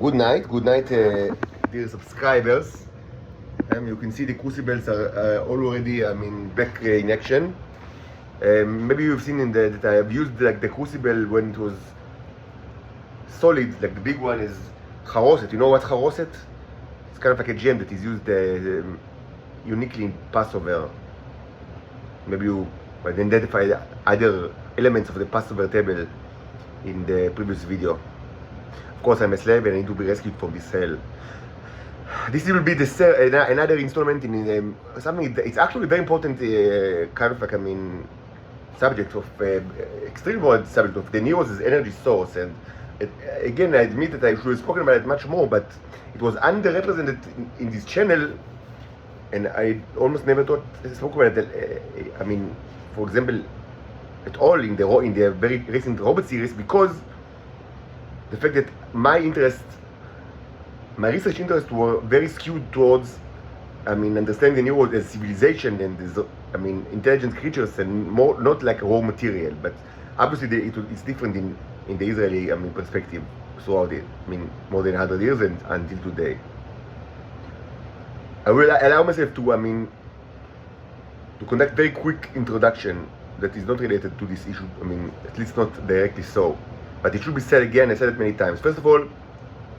Good night, dear subscribers. You can see the crucibles are already, back in action. Maybe you've seen that I have used like the crucible when it was solid, like the big one is charoset. You know what charoset? It's kind of like a gem that is used uniquely in Passover. Maybe you identified other elements of the Passover table in the previous video. Of course, I'm a slave and I need to be rescued from this hell. This will be another installment in something. It's actually very important, kind of like subject of extreme world subject of the Neros' energy source. And again, I admit that I should have spoken about it much more, but it was underrepresented in this channel, and I almost never spoke about it. For example, at all in the very recent robot series, because the fact that my research interests were very skewed towards, understanding the Neros as civilization and as, intelligent creatures and more, not like raw material. But obviously it's different in the Israeli, perspective throughout it, more than 100 years and until today. I will allow myself to conduct very quick introduction that is not related to this issue, at least not directly so. But it should be said again, I said it many times. First of all,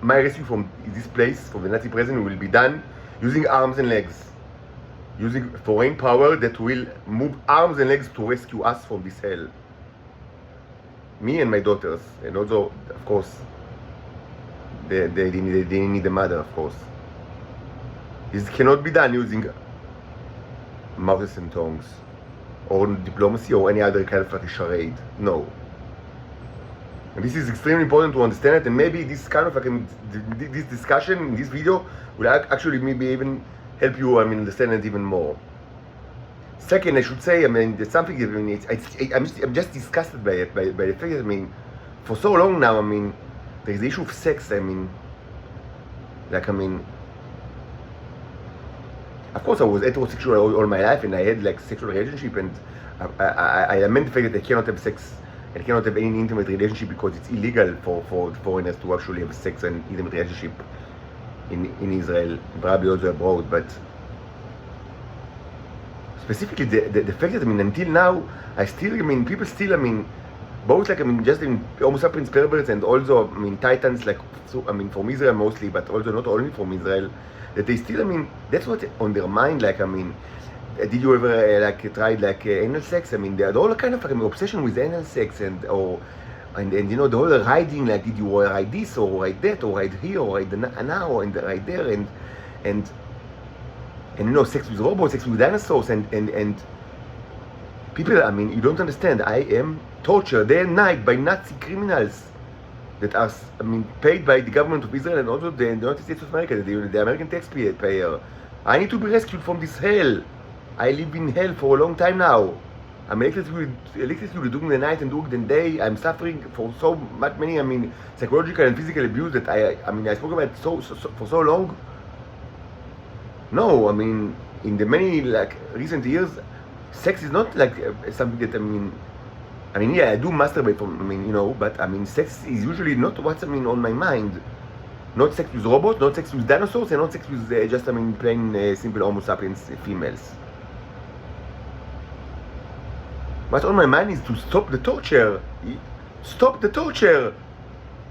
my rescue from this place, from the Nazi prison, will be done using arms and legs. Using foreign power that will move arms and legs to rescue us from this hell. Me and my daughters, and also, of course, they need a mother, of course. This cannot be done using mouths and tongues, or diplomacy, or any other kind of like a charade. No. And this is extremely important to understand it, and maybe this kind of this discussion in this video will actually maybe even help you understand it even more. Second, I should say, there's something I'm just disgusted by it, by the fact that for so long now, there's the issue of sex. Of course I was heterosexual all my life, and I had like sexual relationship, and I lament the fact that I cannot have sex and cannot have any intimate relationship because it's illegal for foreigners to actually have sex and intimate relationship in Israel, probably also abroad. But specifically the fact that until now I still people still both just in Homo sapiens perverts and also Titans, like so, from Israel mostly, but also not only from Israel, that they still that's what on their mind, like did you ever tried anal sex? They all kind of obsession with anal sex and you know the whole riding, like did you ride this or ride that or ride here or ride now and right there and you know, sex with robots, sex with dinosaurs, and people, you don't understand. I am tortured day and night by Nazi criminals that are, paid by the government of Israel and also the United States of America, the American taxpayer. I need to be rescued from this hell. I live in hell for a long time now. I'm electrocuted during the night and during the day. I'm suffering for so many, psychological and physical abuse that I spoke about for so long. No, in the many recent years, sex is not something that yeah, I do masturbate from but sex is usually not what's on my mind. Not sex with robots, not sex with dinosaurs, and not sex with just plain simple Homo sapiens females. What's on my mind is to stop the torture. Stop the torture.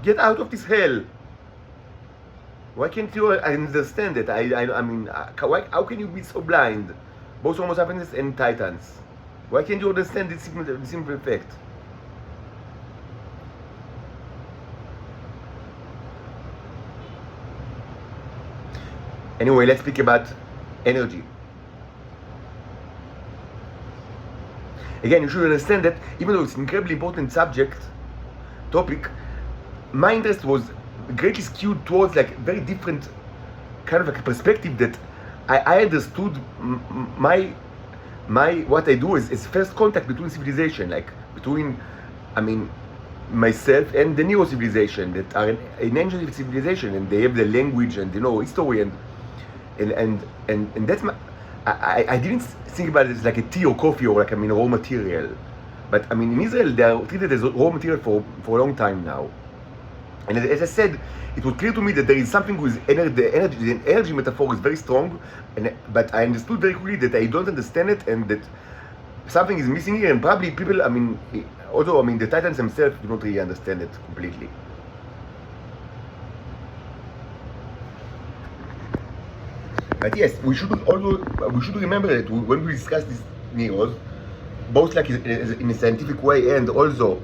Get out of this hell. Why can't you understand it? How can you be so blind? Both Homo sapiens and Titans. Why can't you understand this simple fact? Anyway, let's speak about energy. Again, you should understand that even though it's an incredibly important topic, my interest was greatly skewed towards very different kind of perspective that I understood what I do is first contact between civilization, between myself and the Neo civilization that are an ancient civilization, and they have the language and history and that's my I didn't think about it as a tea or coffee or raw material, but in Israel they are treated as raw material for a long time now. And as I said, it was clear to me that there is something with the energy metaphor is very strong, but I understood very quickly that I don't understand it and that something is missing here, and probably people, although the Titans themselves do not really understand it completely. But yes, we should remember that when we discuss these Neros, both like in a scientific way and also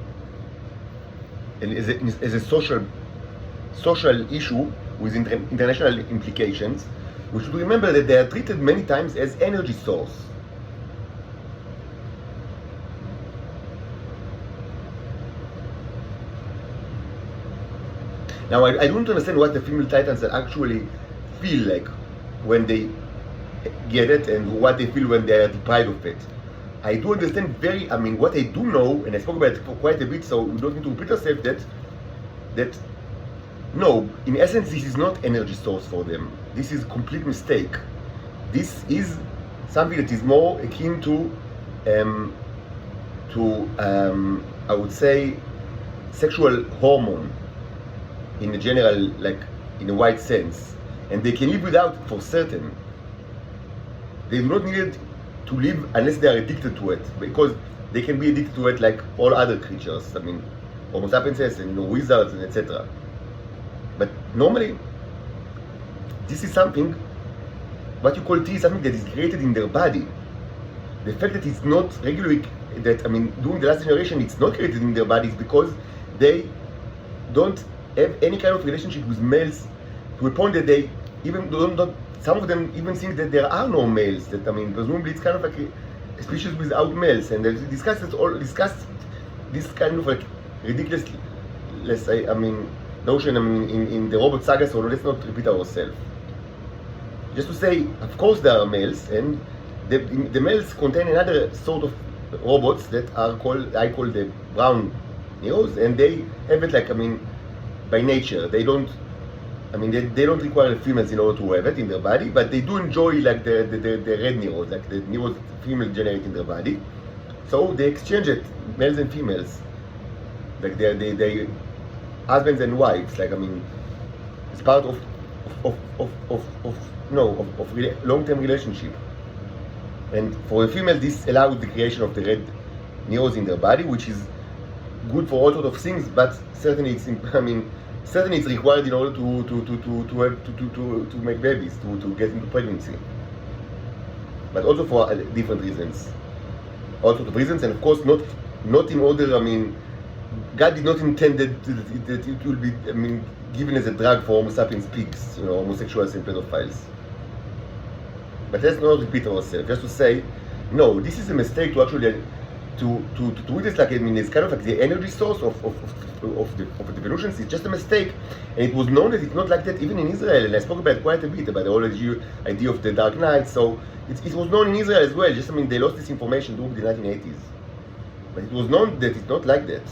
as a social issue with international implications, we should remember that they are treated many times as energy source. Now, I don't understand what the female Titans actually feel like when they get it and what they feel when they are deprived of it. I do understand what I do know, and I spoke about it for quite a bit, so we don't need to repeat ourselves, that no, in essence, this is not energy source for them. This is a complete mistake. This is something that is more akin to I would say, sexual hormone in a general, like in a wide sense, and they can live without for certain. They do not need to live unless they are addicted to it, because they can be addicted to it like all other creatures. Homo sapiens and wizards and etc. But normally, this is something, what you call T, is something that is created in their body. The fact that it's not regularly, during the last generation, it's not created in their bodies because they don't have any kind of relationship with males, to a point that they even don't, some of them even think that there are no males, that presumably it's kind of like a species without males, and they discussed this kind of like ridiculous, let's say, notion in the robot saga, so let's not repeat ourselves. Just to say, of course there are males, and the males contain another sort of robots that are I call the brown Neros, and they have it like, by nature. They don't, they don't require the females in order to have it in their body, but they do enjoy like the red Neros, like the Neros female generate in their body. So they exchange it, males and females, like they husbands and wives, like it's part of long-term relationship. And for a female, this allows the creation of the red Neros in their body, which is good for all sorts of things, but certainly it's required in order to make babies, to get into pregnancy, but also for different reasons, all sorts of reasons, and of course not in order. God did not intend that it will be given as a drug for Homo sapiens pigs, homosexuals and pedophiles. But let's not repeat ourselves. Just to say, no, this is a mistake to actually to treat this like it's kind of like the energy source of the evolutions. It's just a mistake, and it was known that it's not like that even in Israel. And I spoke about quite a bit about the whole idea of the Dark Knight. So it was known in Israel as well. Just they lost this information during the 1980s, but it was known that it's not like that.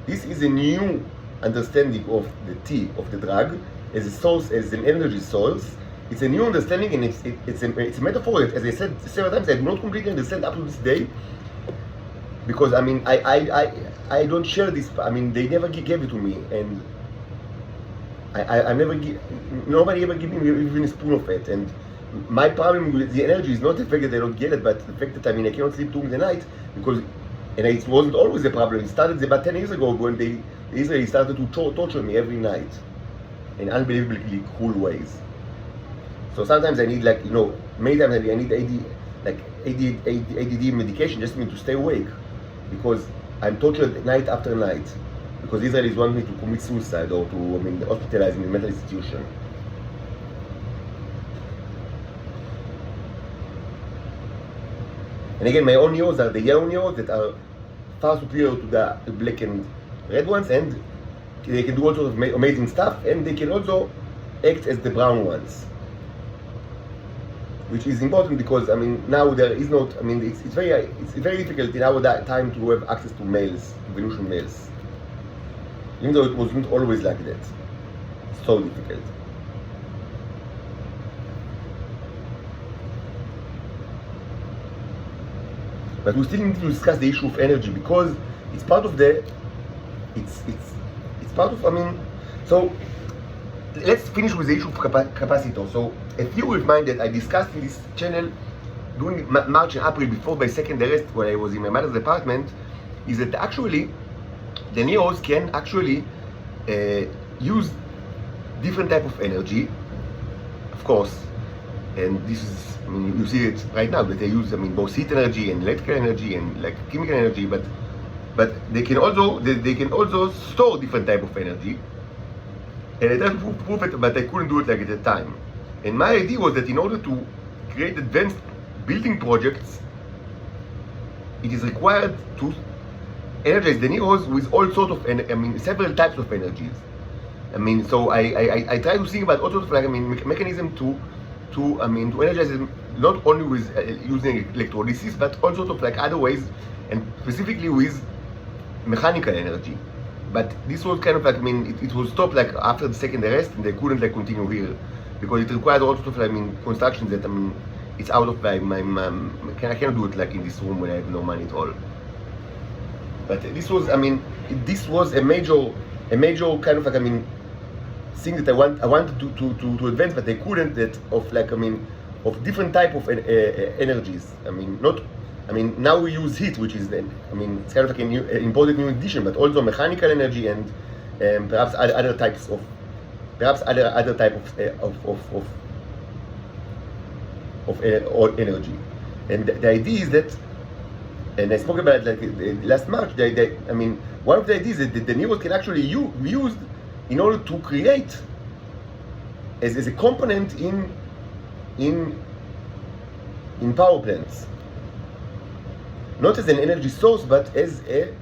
This is a new understanding of the T, of the drug, as a source, as an energy source. It's a new understanding, and it's a metaphor that, as I said several times, I do not completely understand up to this day, because I don't share this. They never gave it to me, and nobody ever gave me even a spoon of it. And my problem with the energy is not the fact that I don't get it, but the fact that I cannot sleep during the night, because, and it wasn't always a problem. It started about 10 years ago when the Israelis started to torture me every night in unbelievably cruel ways. So sometimes I need many times I need ADD medication just to stay awake, because I'm tortured night after night, because Israelis want me to commit suicide or to hospitalize in a mental institution. And again, my own Neros are the yellow Neros that are far superior to the black and red ones, and they can do all sorts of amazing stuff, and they can also act as the brown ones, which is important because now there is not. It's very difficult in our time to have access to males, evolution males, even though it wasn't always like that. It's so difficult. But we still need to discuss the issue of energy, because it's part of the. It's part of So let's finish with the issue of capacitor. So a few reminded I discussed in this channel during March and April before my second arrest when I was in my mother's apartment, is that actually the Neros can actually use different type of energy, of course, and this is, I mean, you see it right now that they use, I mean, both heat energy and electrical energy and like chemical energy, but they can also store different type of energy. And I tried to prove it, but I couldn't do it like at the time. And my idea was that in order to create advanced building projects, it is required to energize the Neros with all sorts of, several types of energies. I mean, so I try to think about all sorts of like, mechanism to energize them not only with using electrolysis, but all sorts of like other ways, and specifically with mechanical energy. But this was kind of like, it was stopped like after the second arrest, and they couldn't like continue here because it requires all sorts of like, construction that it's out of my I cannot do it like in this room when I have no money at all. But this was, this was a major kind of like, thing that I wanted to advance, but I couldn't. That of like, of different type of energies. Now we use heat, which is it's kind of like an important new addition, but also mechanical energy and perhaps other types of energy. And the idea is that, and I spoke about it like last March. One of the ideas is that the Neros can actually be used in order to create as a component in power plants, not as an energy source, but as a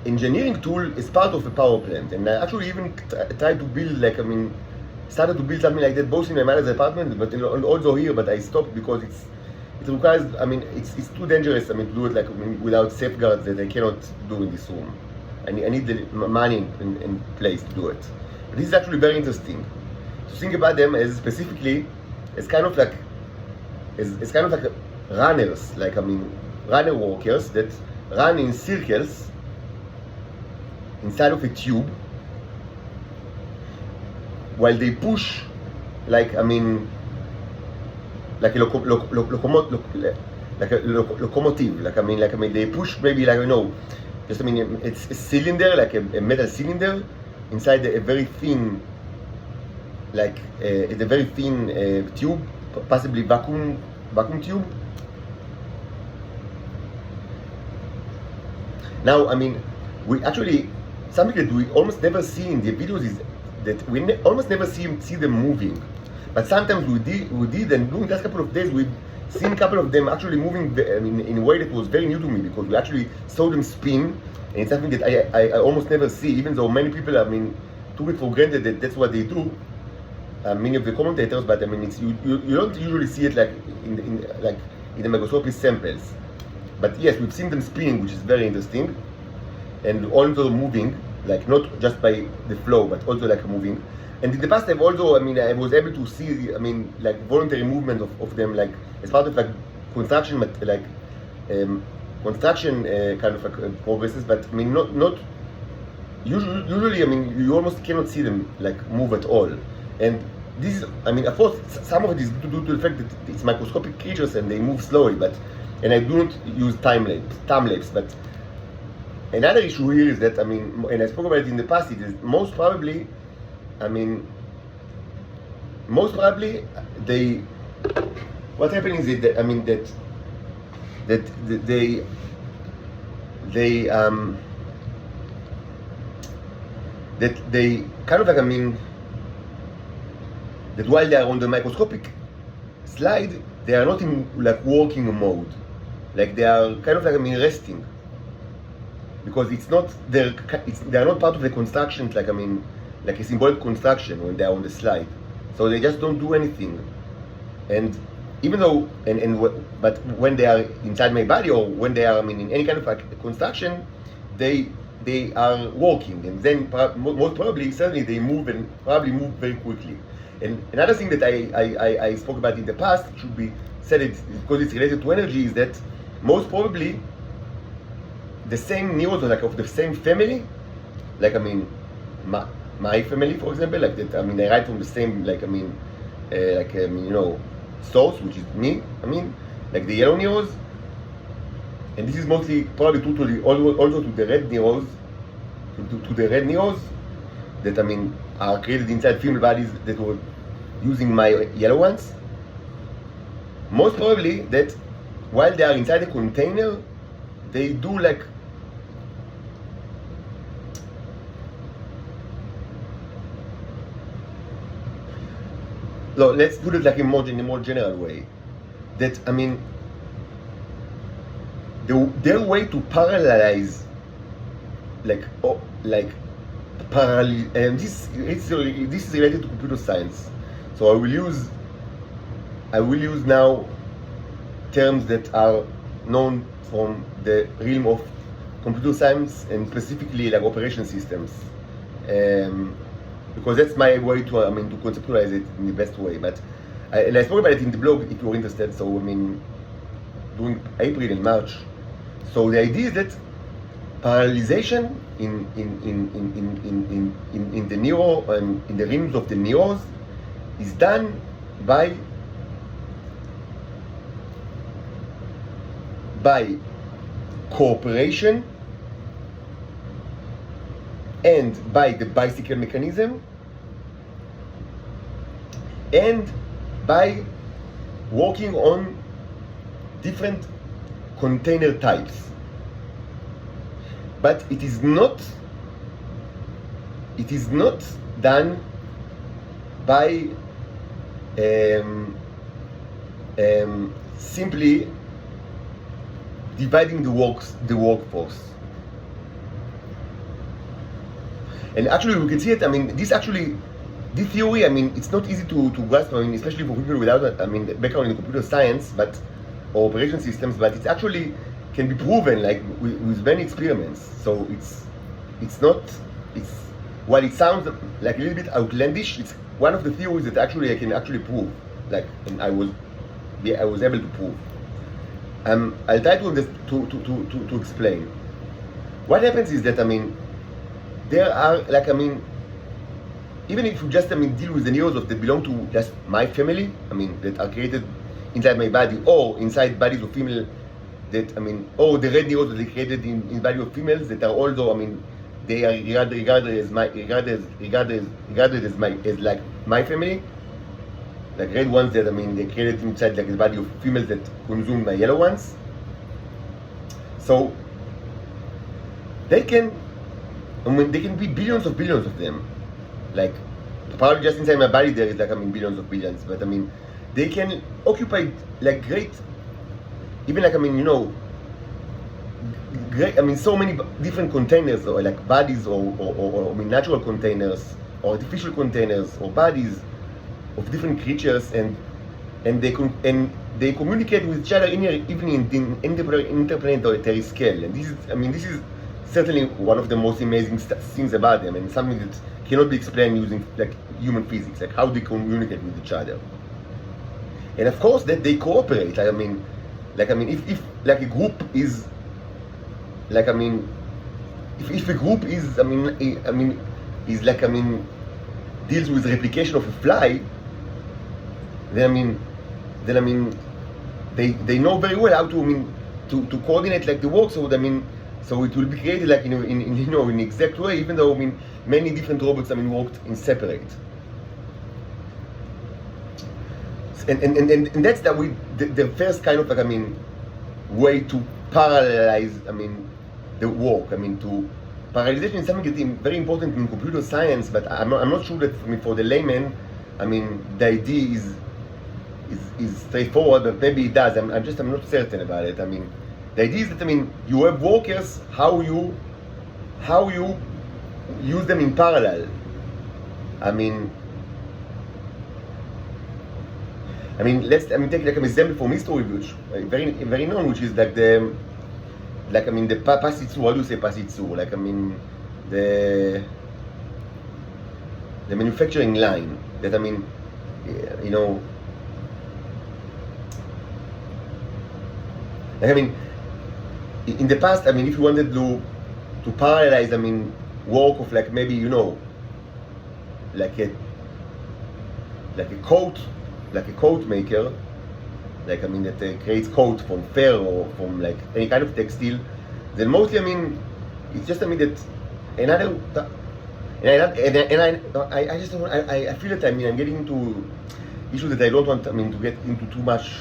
engineering tool as part of a power plant. And I actually even tried to build like, started to build something like that both in my mother's apartment, but also here. But I stopped because it requires, it's too dangerous, to do it like without safeguards that I cannot do in this room. I need the money in place to do it. But this is actually very interesting to think about them as specifically as kind of like runners, like runner workers that run in circles inside of a tube while they push like a locomotive, they push maybe it's a cylinder, like a metal cylinder inside a very thin tube, possibly vacuum tube. Now, we actually, something that we almost never see in the videos is that we almost never see them moving. But sometimes we did, and during the last couple of days, we've seen a couple of them actually moving in a way that was very new to me, because we actually saw them spin, and it's something that I almost never see, even though many people, took it for granted that that's what they do. Many of the commentators, but you don't usually see it like in the microscopic samples. But yes, we've seen them spinning, which is very interesting, and also moving, like not just by the flow, but also like moving. And in the past, I've also, I was able to see, voluntary movement of them, like as part of like construction, but like construction kind of like progresses. But not usually. You almost cannot see them like move at all. And this is, of course, some of it is due to the fact that it's microscopic creatures and they move slowly. And I do not use time lapse. But another issue here is that, and I spoke about it in the past, it is most probably they, what happens is that, that they kind of like, that while they are on the microscopic slide, they are not in like working mode. Like they are kind of like, resting. Because they are not part of the construction, like a symbolic construction when they are on the slide. So they just don't do anything. And even though, but when they are inside my body, or when they are, in any kind of like construction, they are working. And then most probably, certainly they move, and probably move very quickly. And another thing that I spoke about in the past, should be said, because it's related to energy, is that most probably the same Neros, like of the same family, like my family, for example, like that. I mean, I write from the same, source, which is me. I mean, like the yellow Neros, and this is mostly probably true to also to the red Neros, to the red Neros, that I mean are created inside female bodies that were using my yellow ones. Most probably that while they are inside a container, they do like let's put it like in a more general way. That I mean, their way to parallelize, this is related to computer science. So I will use now terms that are known from the realm of computer science and specifically like operation systems. Because that's my way to conceptualize it in the best way. But I spoke about it in the blog if you're interested. So I mean, during April and March. So the idea is that parallelization in the Nero and in the realms of the Neros is done by cooperation and by the bicycle mechanism and by working on different container types. But it is not done by simply dividing the workforce. And actually we can see it, I mean, this theory, I mean, it's not easy to grasp, I mean, especially for people without, background in computer science, or operation systems, but it actually can be proven, like, with many experiments. So while it sounds like a little bit outlandish, it's one of the theories that actually I can prove, like, and I was able to prove. I'll try to explain. What happens is that, I mean, there are, like, I mean, even if you just, deal with the Neros that belong to just my family, that are created inside my body or inside bodies of female, that, or the red Neros that they created in body of females that are also, they are regarded as like my family, like red ones that, they created inside like the body of females that consume my yellow ones. So they can be billions of them. Like, probably just inside my body there is like, billions of billions, but they can occupy like great, even like, great, so many different containers, or like bodies, or natural containers, or artificial containers, or bodies of different creatures, and they communicate with each other even in interplanetary scale. And this is certainly one of the most amazing things about them, and something that cannot be explained using like human physics, like how they communicate with each other. And of course that they cooperate. If like a group is like, if a group is deals with replication of a fly, then they know very well how to coordinate like the work. So so it will be created like in an exact way, even though many different robots worked in separate. And that's the first kind of like way to parallelize the work. To parallelization is something that's very important in computer science, but I'm not sure that for the layman, the idea is straightforward, but maybe it does. I'm not certain about it. The idea is that you have workers, how you use them in parallel. Let's take like an example from history, which very known, which is like the pasitsur. How do you say pasitsur? Like the manufacturing line. That in the past, if you wanted to parallelize, work of like maybe like a coat maker, like I mean that creates coat from fur or from like any kind of textile, then mostly I mean it's just I mean that another I just don't want, I feel that I mean I'm getting into issues that I don't want I mean to get into too much,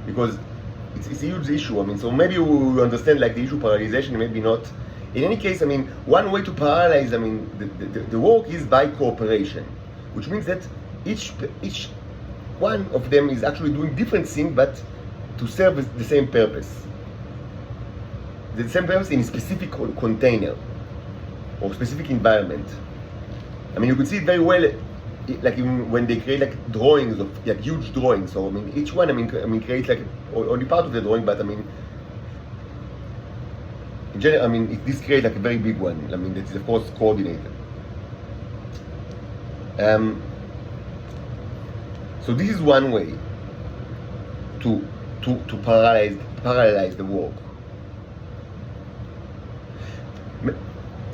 because it's a huge issue. I mean, so maybe you understand like the issue parallelization, maybe not. In any case, I mean, one way to parallelize, I mean, the work is by cooperation, which means that each one of them is actually doing different things, but to serve the same purpose. The same purpose in a specific container or specific environment. I mean, you could see it very well, like when they create like drawings of like huge drawings. So I mean, each one, I mean creates like only part of the drawing, but I mean, in general, I mean, this creates like a very big one. I mean, that is of course coordinated. So this is one way to parallelize the work.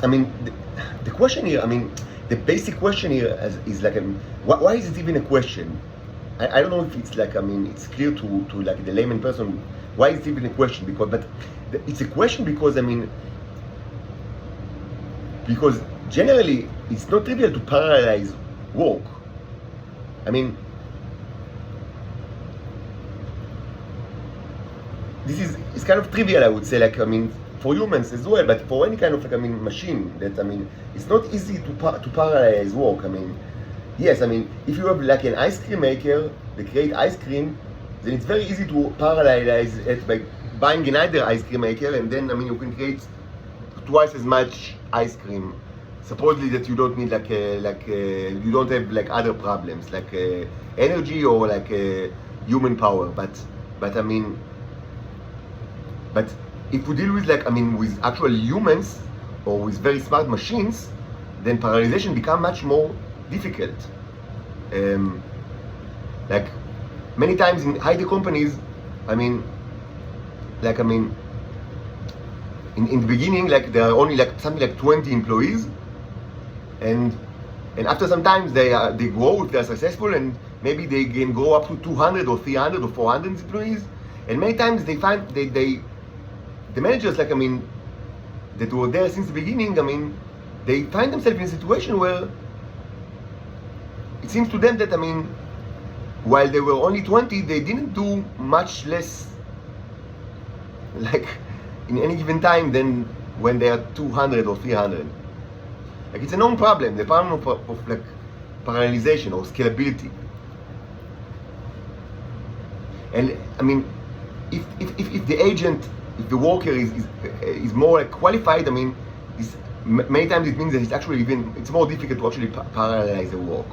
I mean, the question here, I mean, the basic question here is like, why is it even a question? I don't know if it's like, I mean, it's clear to like the layman person, why is it even a question? But it's a question because, I mean, because generally it's not trivial to parallelize work. I mean, it's kind of trivial, I would say, like, I mean, for humans as well, but for any kind of like, I mean, machine, that I mean, it's not easy to parallelize work. I mean, yes, I mean, if you have like an ice cream maker that create ice cream, then it's very easy to parallelize it by buying another ice cream maker, and then I mean you can create twice as much ice cream. Supposedly that you don't need you don't have like other problems like energy or like human power, but I mean, but if we deal with like, I mean, with actual humans or with very smart machines, then parallelization become much more difficult. Like many times in high-tech companies, I mean, like, I mean, in the beginning, like there are only like something like 20 employees, and after some time they grow if they are successful, and maybe they can grow up to 200 or 300 or 400 employees, and many times they find the managers, like, I mean, that were there since the beginning, I mean, they find themselves in a situation where it seems to them that, I mean, while they were only 20, they didn't do much less, like, in any given time than when they are 200 or 300. Like, it's a known problem, the problem of like, parallelization or scalability. And, I mean, if the agent, if the worker is more like qualified, I mean, many times it means that it's actually it's more difficult to actually parallelize the work.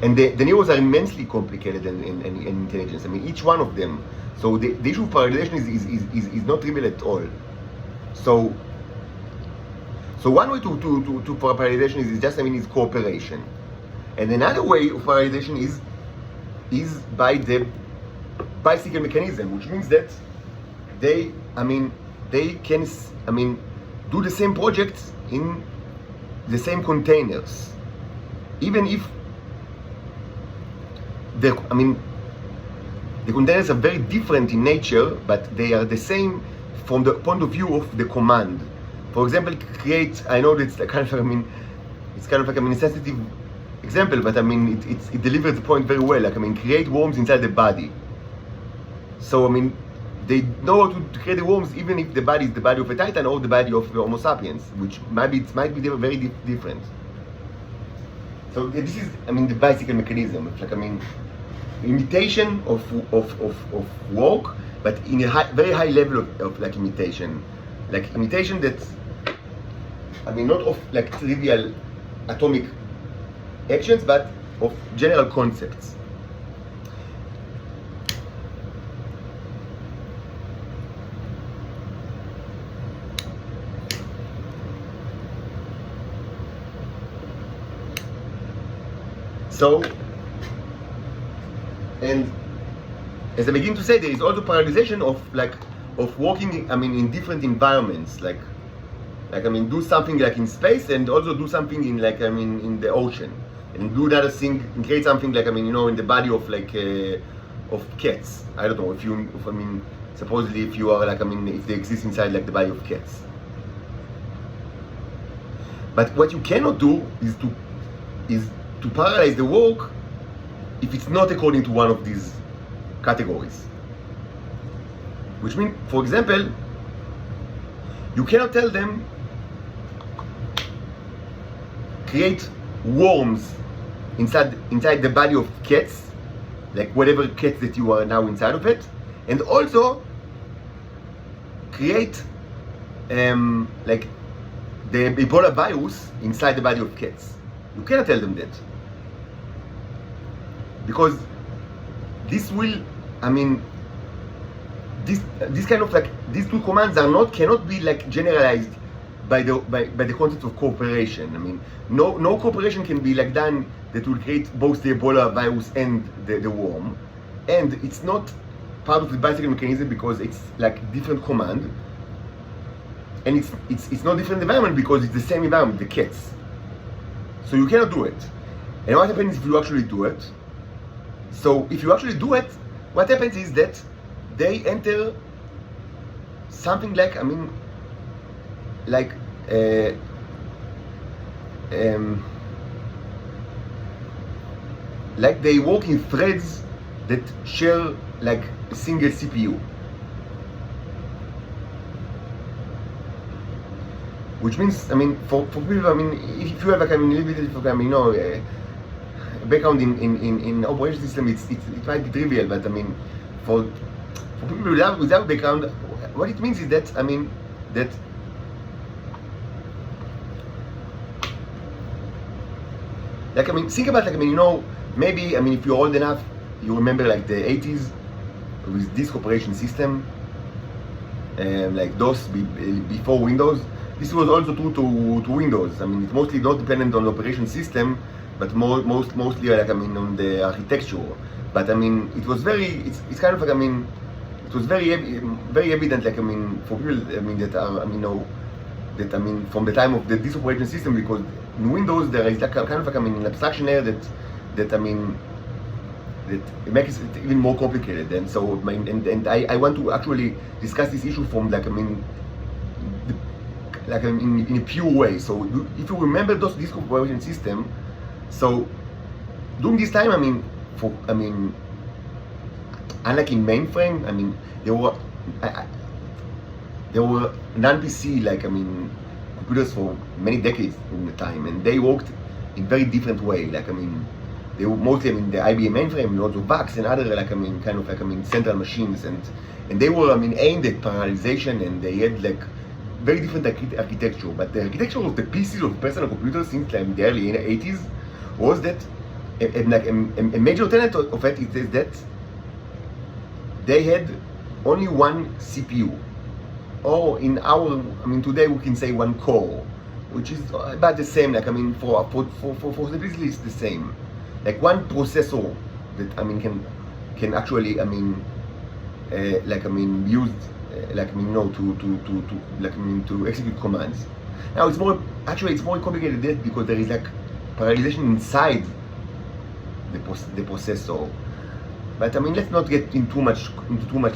And the Neros are immensely complicated and intelligence. I mean, each one of them. So the issue of parallelization is not trivial at all. So one way to parallelization is just, I mean, is cooperation. And another way of parallelization is by the bicycle mechanism, which means that they can, I mean, do the same projects in the same containers, even if the containers are very different in nature, but they are the same from the point of view of the command. For example, create, I know that's kind of, I mean, it's kind of like, I mean, a sensitive example, but I mean, it delivers the point very well. Like, I mean, create worms inside the body. So, I mean, they know how to create the worms even if the body is the body of a Titan or the body of Homo sapiens, which might be very different. So this is, I mean, the bicycle mechanism. It's like, I mean, imitation of work, but in a very high level of like imitation. Like imitation that, I mean, not of like trivial atomic actions, but of general concepts. So, and as I begin to say, there is also parallelization of working, I mean, in different environments. Like, Like, I mean, do something like in space and also do something in like, I mean, in the ocean. And do another thing, and create something like, I mean, you know, in the body of like, of cats. I don't know if I mean, supposedly if you are like, I mean, if they exist inside like the body of cats. But what you cannot do is to paralyze the work if it's not according to one of these categories. Which means, for example, you cannot tell them create worms inside the body of cats, like whatever cats that you are now inside of it, and also create like the Ebola virus inside the body of cats. You cannot tell them that, because this will, I mean, this kind of like, these two commands cannot be like generalized by the concept of cooperation. I mean, no cooperation can be like done that will create both the Ebola virus and the worm, and it's not part of the bicycle mechanism because it's like different command, and it's not different environment because it's the same environment, the cats. So you cannot do it. And what happens if you actually do it? So if you actually do it, what happens is that they enter something like, I mean, like like they work in threads that share like a single CPU. Which means, I mean, for people, I mean, if you have like, I mean, a little bit of, I mean, you know, background in operation system, it might be trivial, but I mean, for people without background, what it means is that, I mean, that like, I mean, think about like, I mean, you know, maybe, I mean, if you're old enough, you remember like the 80s with disk operation system, like DOS before Windows. This was also true to Windows. I mean, it's mostly not dependent on the operation system, but mostly like, I mean, on the architecture. But I mean, it was it's kind of like, I mean, it was very evident, like, I mean, for people, I mean, that are, I mean, know, that, I mean, from the time of this operation system, because in Windows there is like kind of like, I mean, an abstraction layer that I mean, that makes it even more complicated. And so, and I want to actually discuss this issue from like, I mean, like in a pure way. So if you remember this operation system, so during this time, I mean, unlike in mainframe, I mean, there were non-PC, like, I mean, computers for many decades in the time, and they worked in very different way. Like, I mean, they were mostly, I mean, the IBM mainframe, and also VAX and other, like, I mean, kind of like, I mean, central machines, and they were, I mean, aimed at parallelization, and they had like very different architecture. But the architecture of the PCs of personal computers since like the early 80s was that a major tenet of it is that they had only one CPU, or in our, I mean, today we can say one core, which is about the same. Like, I mean, for simplicity, it's the same. Like one processor that, I mean, can actually, I mean, like, I mean, used, like, I mean, you know, to like, I mean, to execute commands. Now it's more complicated than that, because there is like parallelization inside the processor. But I mean, let's not get into too much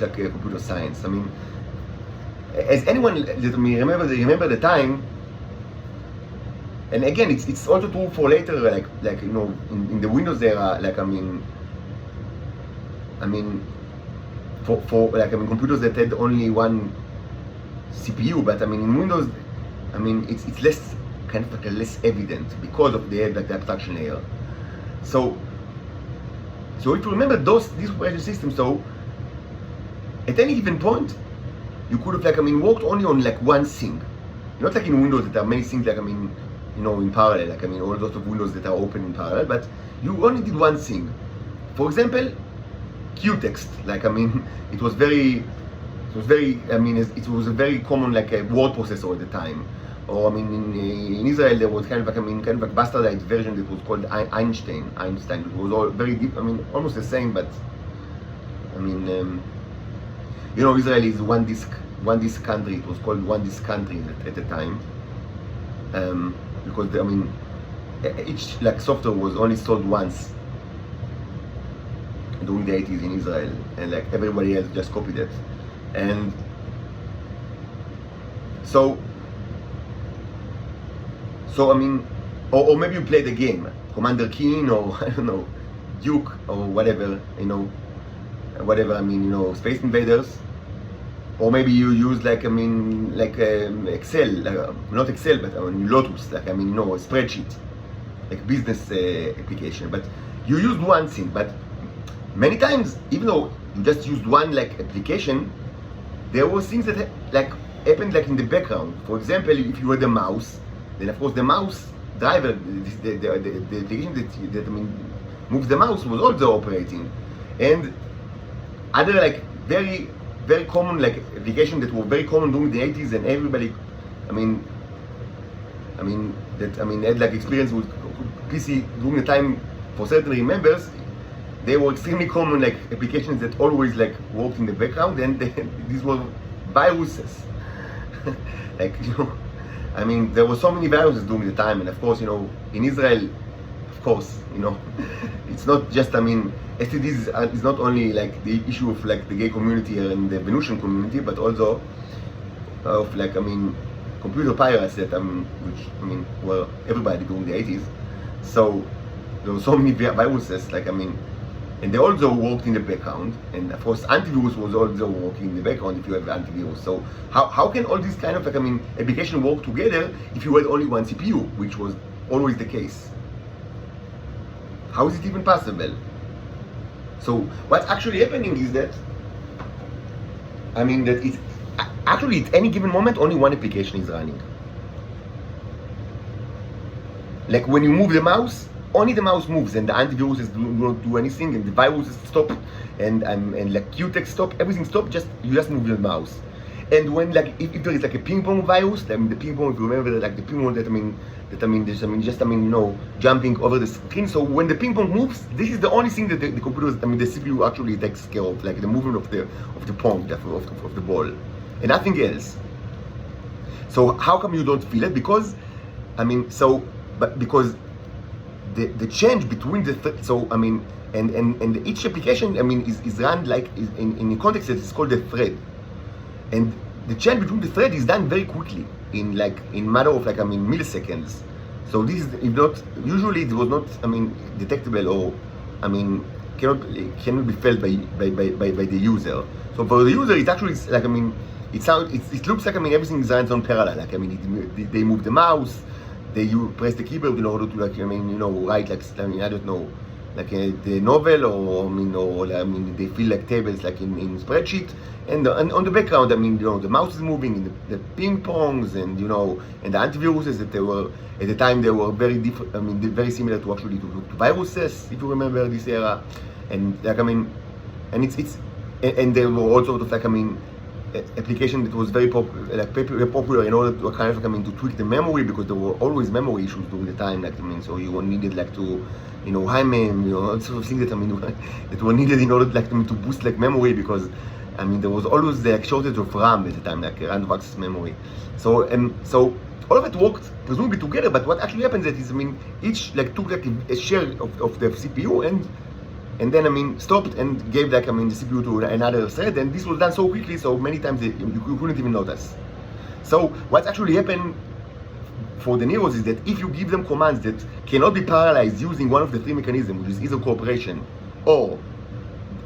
like computer science. I mean, as anyone that, I mean, remember the time, and again, it's also true for later, like you know, in the Windows era, like, I mean, for like, I mean, computers that had only one CPU. But I mean, in Windows, I mean, it's less, kind of like less evident because of the abstraction layer. So if you remember this operation system, so at any given point, you could have, like, I mean, worked only on like one thing. Not like in Windows that there are many things, like, I mean, you know, in parallel. Like, I mean, all sorts of windows that are open in parallel, but you only did one thing. For example, Q-text. Like, I mean, it was very, I mean, it was a very common, like, a word processor at the time. Or, I mean, in Israel there was kind of like, I mean, kind of like bastardized version that was called Einstein. It was all very deep, I mean, almost the same, but I mean, you know, Israel is one disk country. It was called one disk country at the time. because I mean, each like software was only sold once during the 80s in Israel, and like everybody else just copied it. And so I mean, or maybe you play the game Commander Keen, or I don't know, Duke, or whatever, whatever, I mean, Space Invaders. Or maybe you use like, I mean, like Excel, not Excel, but Lotus, like, I mean, a spreadsheet, like business application. But you used one thing, but many times, even though you just used one like application, there were things that like happened like in the background. For example, if you had a mouse, then of course the mouse driver, the application that I mean moves the mouse, was also operating, and other like very common like applications that were very common during the 80s, and everybody, I mean had like experience with PC during the time. For certain members, they were extremely common like applications that always like worked in the background, and these were viruses. Like, I mean, there were so many viruses during the time, and of course, in Israel, of course, it's not just, I mean, STDs is not only like the issue of like the gay community and the Venusian community, but also of like, I mean, computer piracy that which I mean were everybody during the 80s. So there were so many viruses, like, I mean, and they also worked in the background, and of course antivirus was also working in the background if you have antivirus. So how can all these kind of like, I mean, applications work together if you had only one CPU, which was always the case? How is it even possible? So what's actually happening is that, I mean, that it's actually at any given moment only one application is running. Like when you move the mouse, only the mouse moves, and the antiviruses do not do anything, and the viruses stop, and like Qtex stop, everything stop. You just move the mouse. And when like if there is like a ping pong virus, I mean the ping pong, if you remember, like the ping pong jumping over the screen. So when the ping pong moves, this is the only thing that the computers, the CPU actually takes care of, like the movement of the pong, of the ball, and nothing else. So how come you don't feel it? Because, I mean, because the change between and each application, I mean, is run like in a context that is called a thread, and the change between the thread is done very quickly in matter of like, I mean, milliseconds. So this is, if not, usually it was not, I mean, detectable, or I mean cannot be felt by the user. So for the user, it's actually like, I mean, it looks like, I mean, everything is runs on parallel. Like, I mean, they move the mouse, you press the keyboard in order to, like, I mean, write, like, I mean, I don't know, like the novel, or I mean, they feel like tables, like in spreadsheet, and on the background, I mean, the mouse is moving, and the ping pongs, and and the antiviruses that they were at the time, they were very different. I mean, very similar to actually to viruses, if you remember this era, and like, I mean, and and there were also sort of like, I mean, application that was very popular in order to kind of, I mean, to tweak the memory, because there were always memory issues during the time, like, I mean, so you needed like to, Hymen, all sorts of things that, I mean, that were needed in order, like, I mean, to boost like memory, because, I mean, there was always the shortage of RAM at the time, like random access memory. So all of it worked presumably together, but what actually happens is, I mean, each like took like a share of the CPU, and then, I mean, stopped and gave, like, I mean, the CPU to another thread, and this was done so quickly, so many times you couldn't even notice. So what's actually happened for the Neros is that if you give them commands that cannot be parallelized using one of the three mechanisms, which is either cooperation, or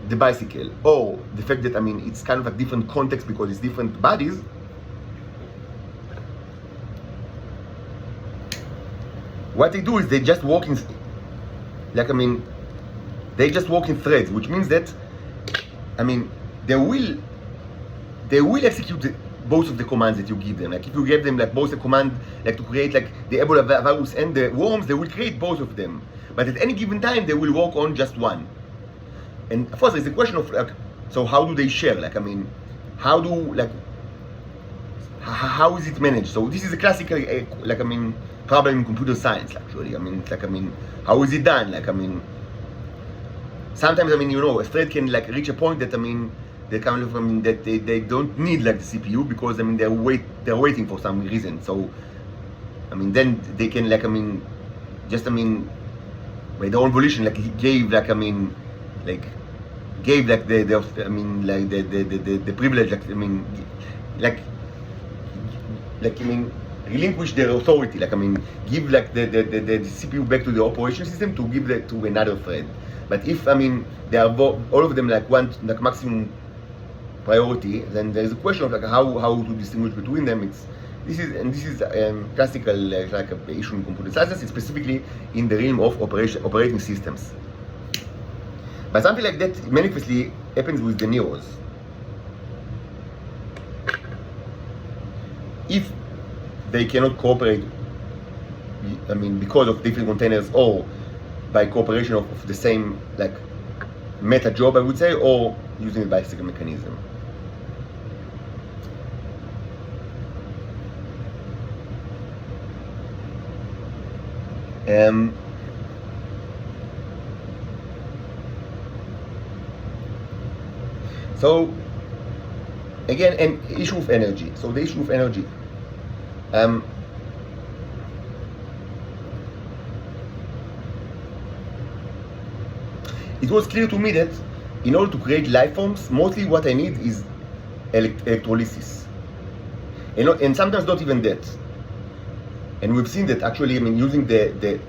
the bicycle, or the fact that, I mean, it's kind of like different context because it's different bodies, what they do is they just work in, like, I mean, they just work in threads, which means that, I mean, they will execute both of the commands that you give them. Like, if you give them like both a command, like to create like the Ebola virus and the worms, they will create both of them. But at any given time, they will work on just one. And of course, there's a question of like, so how do they share? Like, I mean, how is it managed? So this is a classical, like, I mean, problem in computer science, actually. I mean, it's like, I mean, how is it done? Like, I mean, sometimes, I mean, a thread can like reach a point that, I mean, they kind of, I mean, that they don't need like the CPU, because, I mean, they're waiting for some reason. So I mean, then they can like, I mean, just, I mean, by their own volition, like he gave like, I mean, like gave like the I mean, like the privilege, like I mean, like I mean, relinquish their authority, like I mean, give like the CPU back to the operation system to give that to another thread. But if I mean they are all of them like want like maximum priority, then there is a question of like how to distinguish between them. This is classical like a issue in computer science, specifically in the realm of operating systems. But something like that manifestly happens with the Neros. If they cannot cooperate, I mean, because of different containers, or by cooperation of the same like meta job, I would say, or using a bicycle mechanism. So again, an issue of energy. So the issue of energy. It was clear to me that in order to create life forms, mostly what I need is electrolysis, and sometimes not even that. And we've seen that actually, I mean, using the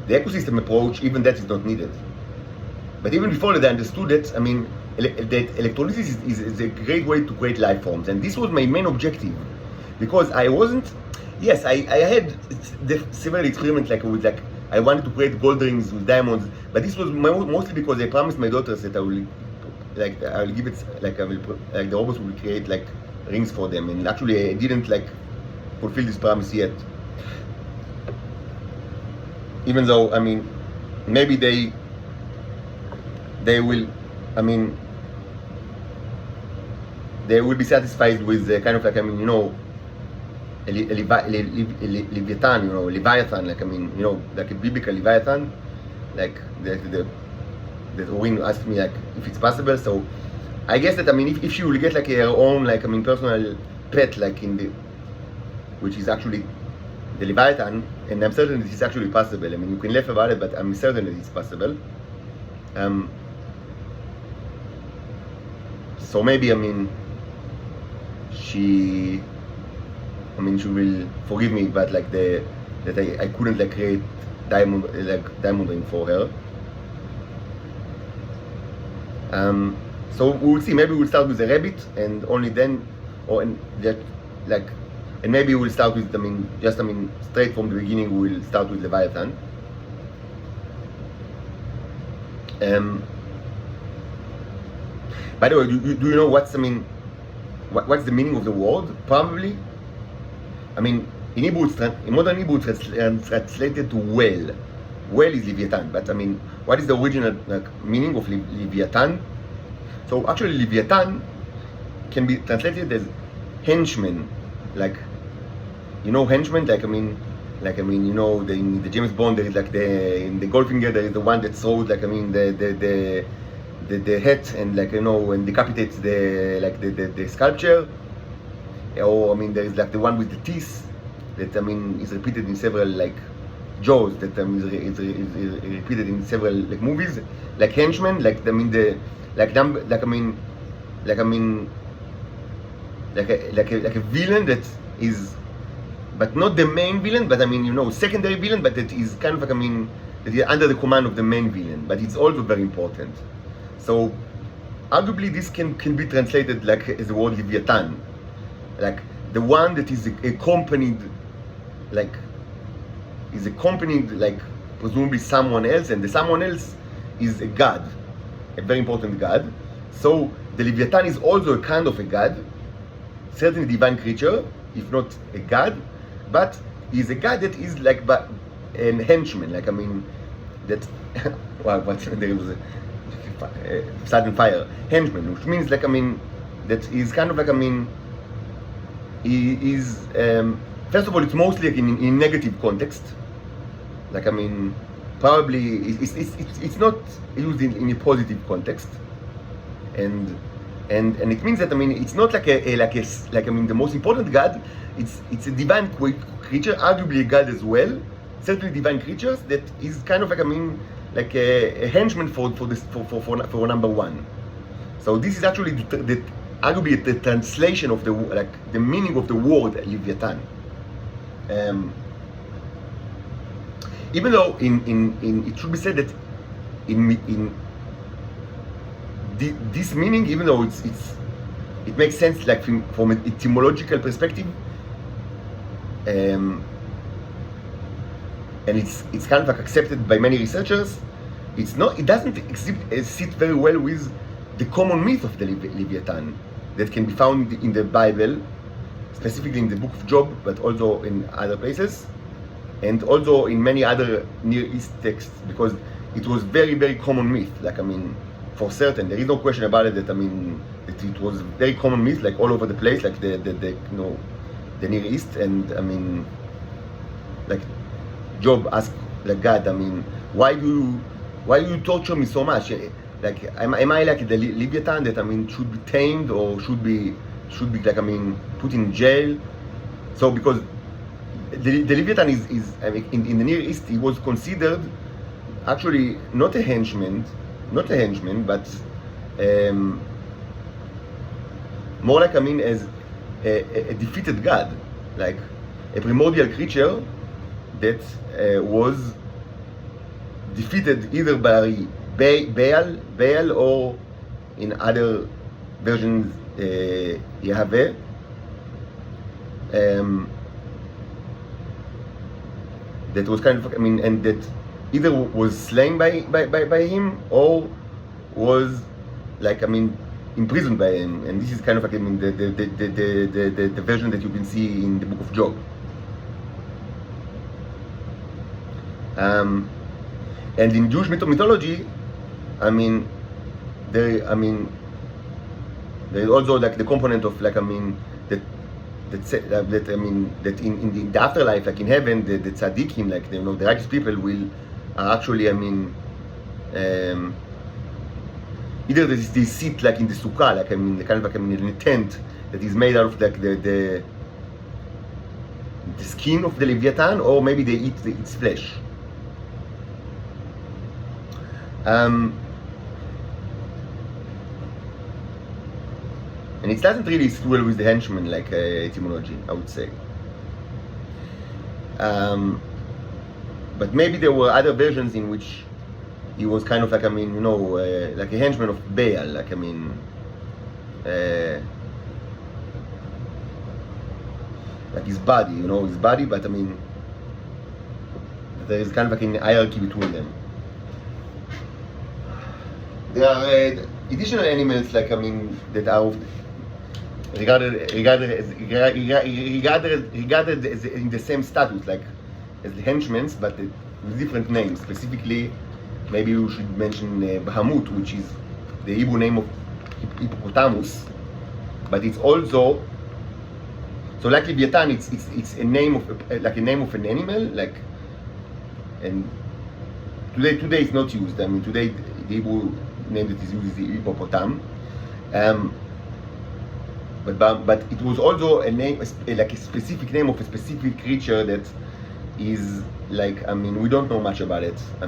ecosystem approach, even that is not needed. But even before that, I understood that, I mean, that electrolysis is a great way to create life forms. And this was my main objective. Because I wasn't, yes, I had several experiments like with like, I wanted to create gold rings with diamonds, but this was mostly because I promised my daughters that I will give it, like the robots will create like rings for them. And actually I didn't like fulfill this promise yet. Even though, I mean, maybe they will, I mean, they will be satisfied with kind of like, I mean, you know, a Leviathan, you know, Leviathan, like, I mean, you know, like a biblical Leviathan, like the Orin asked me like if it's possible. So I guess that, I mean, if she will get like her own, like, I mean, personal pet, like in the, which is actually the Leviathan, and I'm certain that it's actually possible. I mean, you can laugh about it, but I'm certain that it's possible. So maybe, I mean, she will forgive me, but like that I couldn't like create diamond ring for her. So we'll see. Maybe we'll start with the rabbit, and only then, and maybe we'll start with, I mean, straight from the beginning, we'll start with Leviathan. By the way, do you know what's the meaning of the word? Probably. I mean, in Hebrew, in modern Hebrew, it's translated to well. Well is Leviathan, but I mean, what is the original meaning of Leviathan? So actually, Leviathan can be translated as henchman, like, you know, henchman. Like I mean, you know, in the James Bond, there is like in the Goldfinger, there is the one that throws, like, I mean, the hat and, like, you know, and decapitates the sculpture. Or I mean, there is like the one with the teeth that, I mean, is repeated in several like Jaws, that is repeated in several like movies, like henchman, like I mean like a villain that is, but not the main villain, but I mean, you know, secondary villain, but that is kind of like, I mean, that is under the command of the main villain, but it's also very important. So arguably this can be translated like as the word Leviathan, like the one that is accompanied, like presumably someone else, and the someone else is a god, a very important god. So the Leviathan is also a kind of a god, certainly a divine creature, if not a god, but he's a god that is like a henchman, like, I mean, that wow, but there was a sudden fire, henchman, which means, like, I mean, that is kind of like, I mean, he is first of all, it's mostly like in negative context, like, I mean, probably it's not used in a positive context, and it means that, I mean, it's not like I mean, the most important god. It's a divine creature, arguably a god as well, certainly divine creatures, that is kind of like, like a henchman for number one. So this is actually arguably the translation of the meaning of the word Leviathan. Even though it should be said that in this meaning, even though it makes sense like from an etymological perspective, and it's kind of like accepted by many researchers, it doesn't sit very well with the common myth of the Leviathan that can be found in the Bible, specifically in the book of Job, but also in other places, and also in many other Near East texts, because it was very, very common myth. Like, for certain, there is no question about it that, that it was very common myth, like all over the place, like the Near East, and like Job asked like God, why do you torture me so much? Like, am I like the Leviathan that should be tamed, or should be like put in jail? So because the Leviathan is in the Near East, he was considered actually not a henchman, but more like as a defeated god, like a primordial creature that was defeated either by Baal, or in other versions Yahweh. That was kind of and that either was slain by him, or was like imprisoned by him, and this is kind of like the version that you can see in the book of Job. And in Jewish mythology, there is also like the component of like that in the afterlife, like in heaven, the tzaddikim, like the righteous people, will actually either they sit like in the sukkah, like kind of like in a tent that is made out of like the skin of the Leviathan, or maybe they eat its flesh. And it doesn't really sit well with the henchman, like etymology, I would say. But maybe there were other versions in which he was kind of like like a henchman of Baal, like like his body, but there is kind of like a hierarchy between them. There are additional animals, like that are regarded as in the same status, like as the henchmen, but with different names. Specifically, maybe we should mention Bahamut, which is the Hebrew name of hippopotamus, but it's also, so like Leviathan, it's a name of like a name of an animal, like, and today it's not used. Today the Hebrew name that is used is the hippopotam. But it was also a name, like a specific name of a specific creature that is like, we don't know much about it. I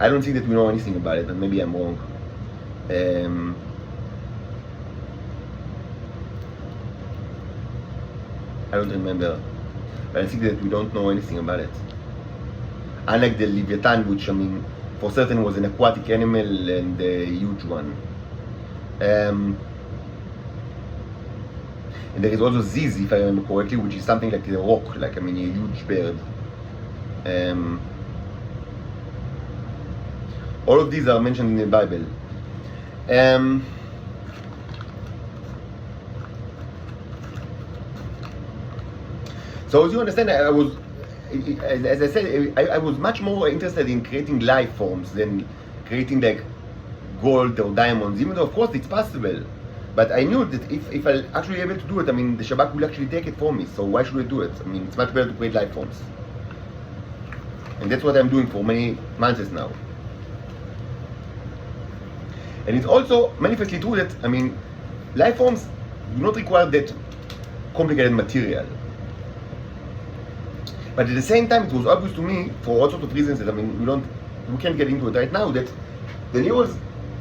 don't think that we know anything about it, but maybe I'm wrong. I don't remember, but I think that we don't know anything about it. Unlike the Leviathan, which for certain was an aquatic animal and a huge one. And there is also Ziz, if I remember correctly, which is something like a rock, like a huge bird. All of these are mentioned in the Bible. So as you understand, as I said, I was much more interested in creating life forms than creating like gold or diamonds, even though of course it's possible. But I knew that if I actually able to do it, the Shabbat will actually take it for me. So why should I do it? It's much better to create life forms. And that's what I'm doing for many months now. And it's also manifestly true that, life forms do not require that complicated material. But at the same time, it was obvious to me, for all sorts of reasons that we can't get into it right now, that the Neros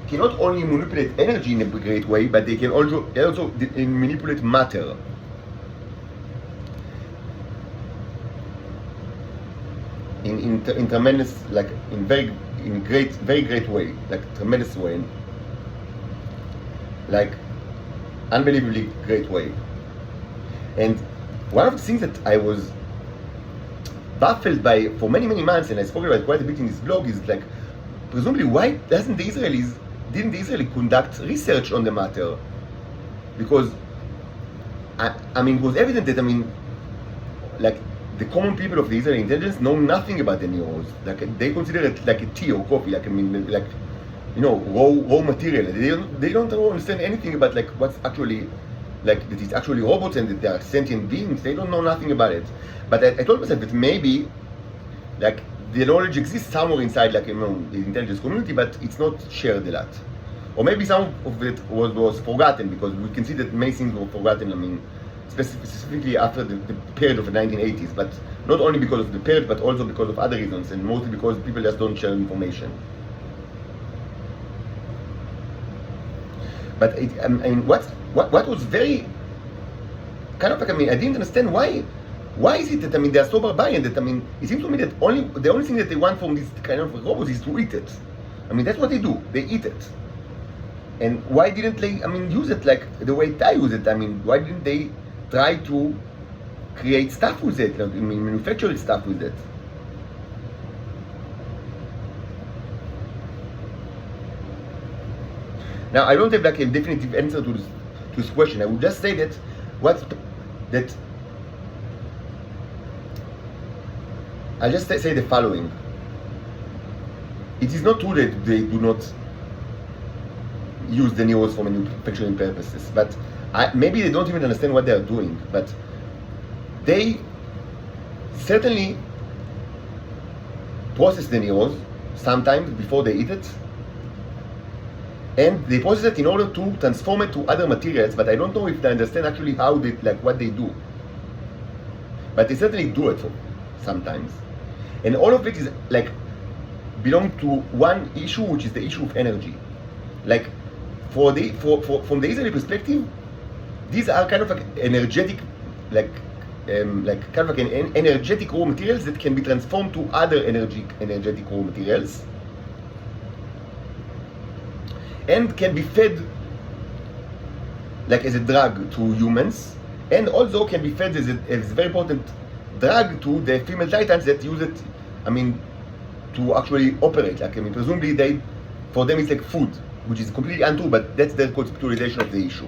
cannot only manipulate energy in a great way, but they can also manipulate matter. In tremendous, like very great way, like tremendous way, like unbelievably great way. And one of the things that I was baffled by for many months, and I spoke about quite a bit in this blog, is like, presumably, why didn't the Israelis conduct research on the matter? Because it was evident that like the common people of the Israeli intelligence know nothing about the Neros. Like they consider it like a tea or coffee, like raw material. They don't understand anything about like what's actually, like that it's actually robots and that they are sentient beings. They don't know nothing about it. But I told myself that maybe like the knowledge exists somewhere inside, like the intelligence community, but it's not shared a lot. Or maybe some of it was forgotten, because we can see that many things were forgotten. Specifically after the period of the 1980s, but not only because of the period, but also because of other reasons, and mostly because people just don't share information. But what was very kind of like, I didn't understand why is it that they are so barbarian that it seems to me that the only thing that they want from this kind of robots is to eat it. That's what they do. They eat it. And why didn't they use it like the way I use it? Why didn't they try to create stuff with it, manufacture stuff with it? Now, I don't have like a definitive answer to this question. I would just say that I'll just say the following. It is not true that they do not use the Neros for manufacturing purposes, but maybe they don't even understand what they are doing, but they certainly process the Neros sometimes before they eat it, and they process it in order to transform it to other materials, but I don't know if they understand actually how they, like what they do. But they certainly do it sometimes. And all of it is like belong to one issue, which is the issue of energy. Like from the Israeli perspective, these are kind of like energetic, like kind of like an energetic raw materials that can be transformed to other energetic raw materials, and can be fed like as a drug to humans, and also can be fed as a very important drug to the female titans that use it, to actually operate. Like presumably for them it's like food, which is completely untrue, but that's their conceptualization of the issue.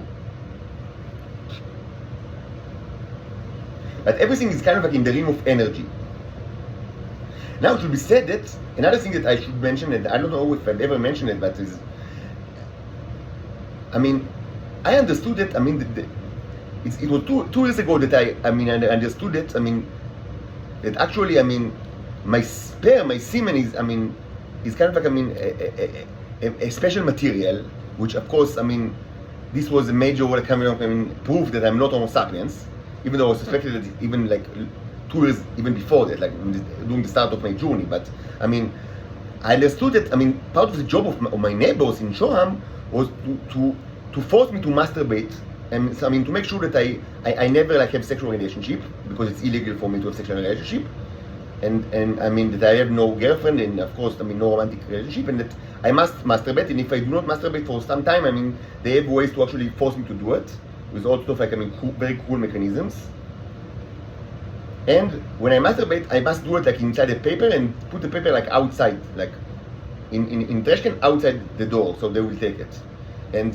But everything is kind of like in the realm of energy. Now it should be said that another thing that I should mention, and I don't know if I've ever mentioned it, but is, I understood that, it was 2 years ago that I understood that, that actually, my semen is kind of like, a special material, which of course, this was a major proof that I'm not Homo sapiens, even though I suspected that even like 2 years even before that, like during the start of my journey. But I understood that part of the job of my neighbors in Shoham was to force me to masturbate, and so, to make sure that I never like have sexual relationship, because it's illegal for me to have sexual relationship, and that I have no girlfriend, and of course no romantic relationship, and that I must masturbate, and if I do not masturbate for some time, they have ways to actually force me to do it with all sorts of like very cruel mechanisms. And when I masturbate, I must do it like inside a paper, and put the paper like outside, like in trash can outside the door, so they will take it. And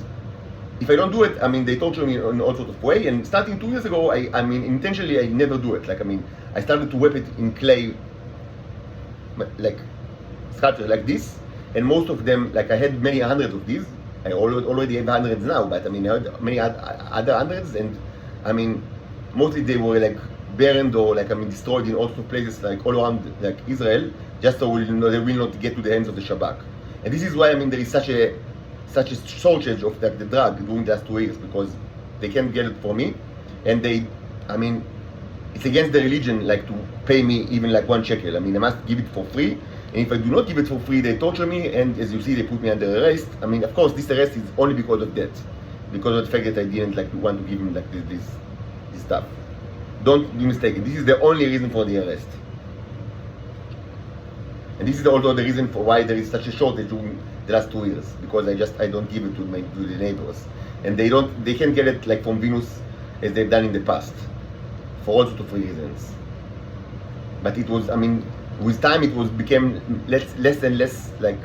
if I don't do it, they torture me in all sorts of way. And starting 2 years ago, intentionally I never do it. Like I started to wrap it in clay, like sculpture like this. And most of them, like I had many hundreds of these. I already have hundreds now, but I had many other hundreds, and mostly they were like burned or like destroyed in all sorts of places, like all around like Israel, just so they will not get to the hands of the Shabak. And this is why there is such a shortage of like the drug during the last 2 years, because they can't get it for me, and they I mean, it's against the religion, like, to pay me even like 1 shekel. I mean, I must give it for free. And if I do not give it for free, they torture me, and as you see, they put me under arrest. I mean, of course, this arrest is only because of that, because of the fact that I didn't like want to give him like this stuff. Don't be mistaken. This is the only reason for the arrest, and this is also the reason for why there is such a shortage during the last 2 years, because I don't give it to the neighbors, and they can't get it like from Venus as they've done in the past, for all sorts of reasons. But it was, I mean, with time it became less and less, like,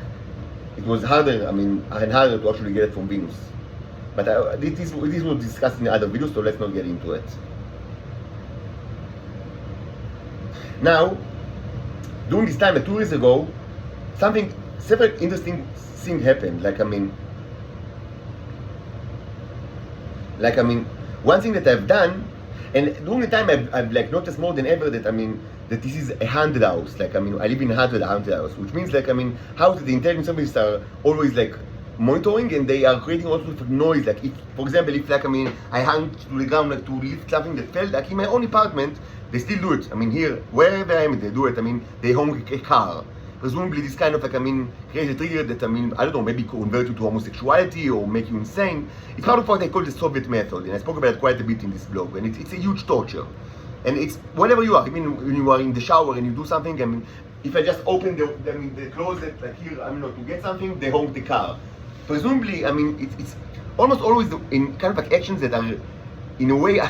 it was harder, I mean, and harder to actually get it from Venus. But this was discussed in other videos, so let's not get into it. Now, during this time, 2 years ago, several interesting things happened. Like, I mean, one thing that I've done, and during the time I've like noticed more than ever that, I mean, that this is a haunted house. Like, I mean, I live in a haunted house, which means, like, I mean, how the intelligence services are always like monitoring, and they are creating all sorts of noise. Like, if, for example, if, like, I mean, I hang to the ground, like, to lift something that fell, like in my own apartment, they still do it. I mean, here, wherever I am, they do it. I mean, they honk a car. Presumably, this kind of, like, I mean, creates a trigger that, I mean, I don't know, maybe convert you to homosexuality or make you insane. It's part of what I call the Soviet method, and I spoke about it quite a bit in this blog, and it's a huge torture. And it's whenever you are, I mean, when you are in the shower and you do something, I mean, if I just open the closet, like here, I mean, to get something, they honk the car. Presumably, I mean, it's almost always in kind of like actions that are, in a way,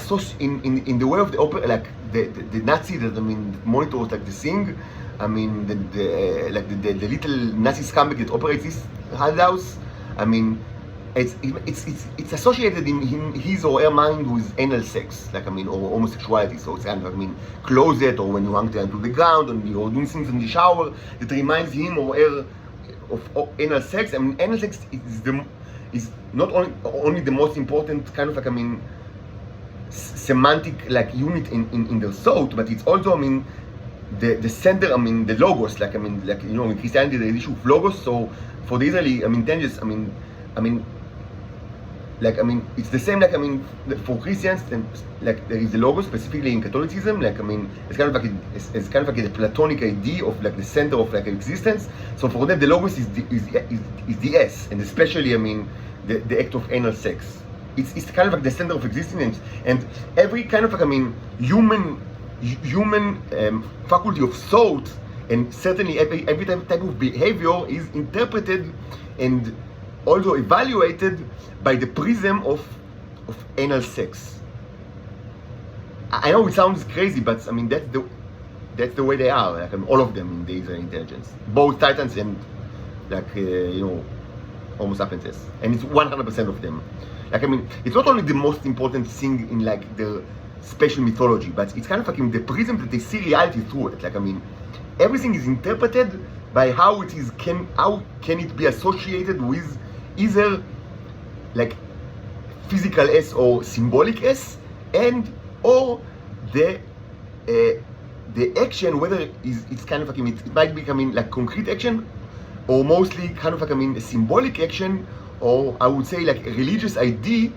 in the way of the like the Nazi that, I mean, monitors like the thing. I mean, the little Nazi scumbag that operates this house. I mean, it's associated in his or her mind with anal sex, like, I mean, or homosexuality. So it's kind of, I mean, closet, or when you hang down to the ground and you're doing things in the shower that reminds him or her of anal sex. I mean, anal sex is not only the most important kind of, like, I mean, semantic like unit in the thought, but it's also, I mean, the center, I mean, the logos, like, I mean, like, you know, in Christianity there is issue of logos. So for the Israeli, I mean, intelligence, I mean, like, I mean, it's the same, like, I mean, for Christians, like, there is the logos, specifically in Catholicism, like, I mean, it's kind of like a Platonic idea of, like, the center of, like, existence. So for them, the logos is the S, and especially, I mean, the act of anal sex. It's kind of like the center of existence, and every kind of, like, I mean, human faculty of thought, and certainly every type of behavior is interpreted and also evaluated by the prism of anal sex. I know it sounds crazy, but I mean, that's the way they are. Like, I mean, all of them in the Israeli intelligence, both Titans and, like, you know, Homo sapienses, and it's 100% of them. Like, I mean, it's not only the most important thing in, like, the special mythology, but it's kind of like in the prism that they see reality through it. Like, I mean, everything is interpreted by how can it be associated with either, like, physical S or symbolic S, and or the action, whether it's kind of like, I mean, it might be, I mean, like, concrete action, or mostly kind of like, I mean, a symbolic action, or I would say like a religious idea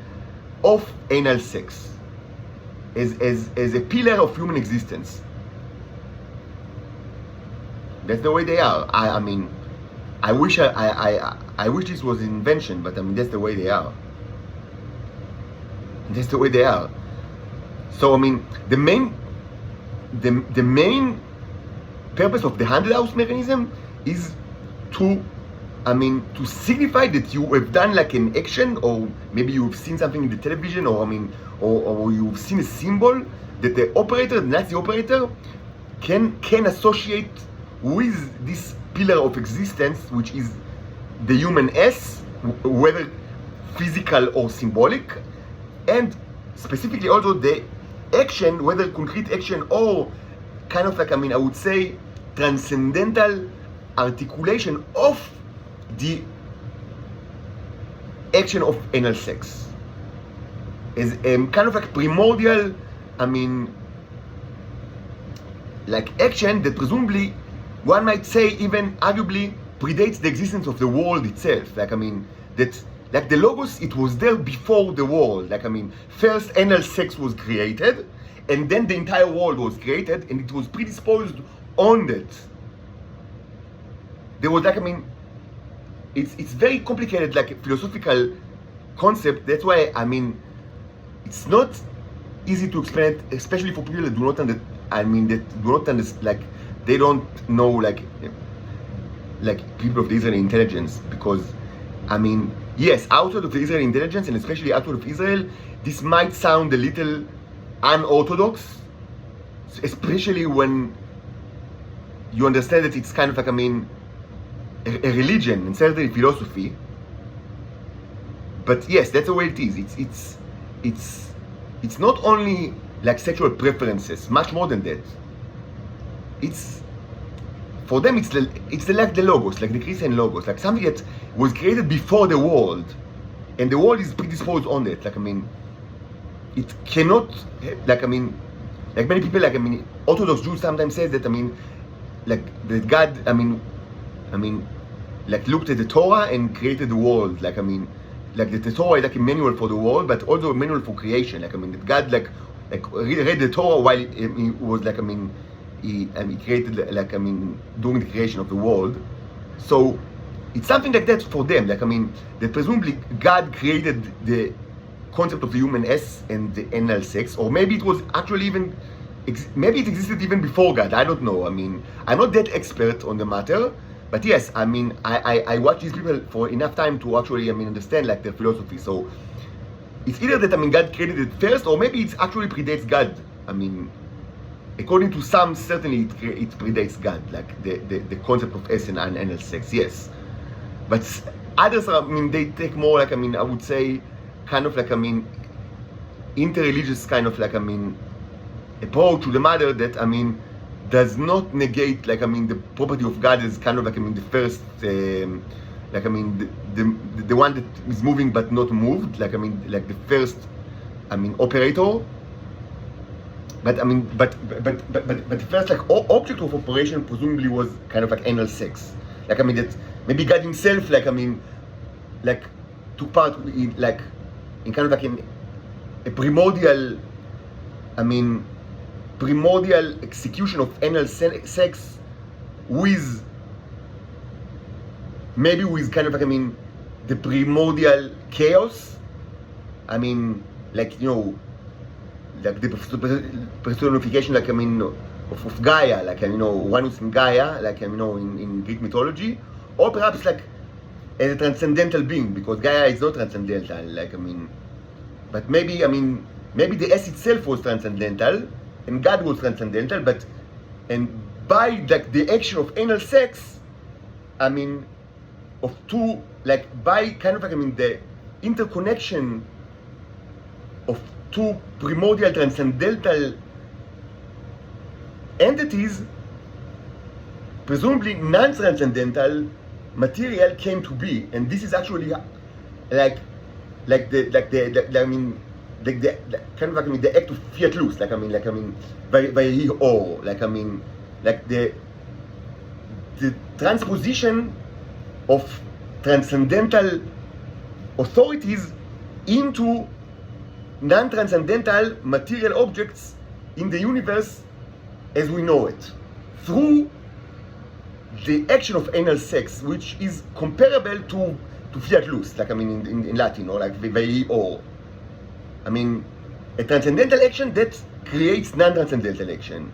of anal sex as a pillar of human existence. That's the way they are. I mean, I wish this was an invention, but I mean, that's the way they are. That's the way they are. So I mean, the main purpose of the haunted house mechanism is to signify that you have done like an action, or maybe you've seen something in the television, or I mean, or you've seen a symbol that the Nazi operator can associate with this pillar of existence, which is the human S, whether physical or symbolic, and specifically also the action, whether concrete action or kind of like, I mean, I would say transcendental articulation of the action of anal sex is kind of like primordial, I mean, like action that presumably one might say even arguably predates the existence of the world itself. Like, I mean, that like the logos, it was there before the world. Like, I mean, first anal sex was created, and then the entire world was created, and it was predisposed on that. There was like, I mean, it's very complicated, like a philosophical concept. That's why, I mean, it's not easy to explain it, especially for people that do not understand, like, they don't know, like people of the Israeli intelligence, because, I mean, yes, outside of the Israeli intelligence, and especially outside of Israel, this might sound a little unorthodox, especially when you understand that it's kind of like, I mean, a religion and certainly philosophy. But yes, that's the way it is. It's not only like sexual preferences, much more than that. It's, for them, it's like the logos, like the Christian logos, like something that was created before the world, and the world is predisposed on it. Like, I mean, it cannot, like, I mean, like many people, like, I mean, Orthodox Jews sometimes say that, I mean, like, that God, I mean, like, looked at the Torah and created the world. Like, I mean, like, the Torah is like a manual for the world, but also a manual for creation. Like, I mean, that God, like read the Torah while he was, like, I mean, he created, like, I mean, during the creation of the world. So it's something like that for them. Like, I mean, that presumably God created the concept of the human S and the anal sex, or maybe it was actually even, maybe it existed even before God. I don't know. I mean, I'm not that expert on the matter, but yes, I mean, I watch these people for enough time to actually, I mean, understand, like, their philosophy. So it's either that, I mean, God created it first, or maybe it actually predates God. I mean, according to some, certainly it predates God, like the concept of S and anal sex, yes. But others, I mean, they take more, like, I mean, I would say, kind of like, I mean, interreligious kind of, like, I mean, approach to the matter that, I mean, does not negate, like, I mean, the property of God is kind of like, I mean, the first, like, I mean, the one that is moving but not moved, like, I mean, like the first, I mean, operator. But, I mean, but the first, like, object of operation presumably was kind of like anal sex. Like, I mean, that maybe God himself, like, I mean, like, took part in, like, in kind of like in a primordial, I mean, primordial execution of anal sex with, maybe with kind of like, I mean, the primordial chaos. I mean, like, you know, like the personification, like, I mean, of Gaia, like, you know, one who's in Gaia, like, you know, in Greek mythology, or perhaps like as a transcendental being, because Gaia is not transcendental, like, I mean, but maybe, I mean, maybe the S itself was transcendental, and God was transcendental, but, and by, like, the action of anal sex, I mean, of two, like, by kind of like, I mean, the interconnection of two primordial transcendental entities, presumably non-transcendental material came to be. And this is actually like the I mean, the kind of like, I mean, the act of fiat lux, like, I mean, by or, like, I mean, like the transposition of transcendental authorities into non-transcendental material objects in the universe as we know it, through the action of anal sex, which is comparable to fiat lux, like, I mean, in Latin, or like vei or. I mean, a transcendental action that creates non-transcendental action.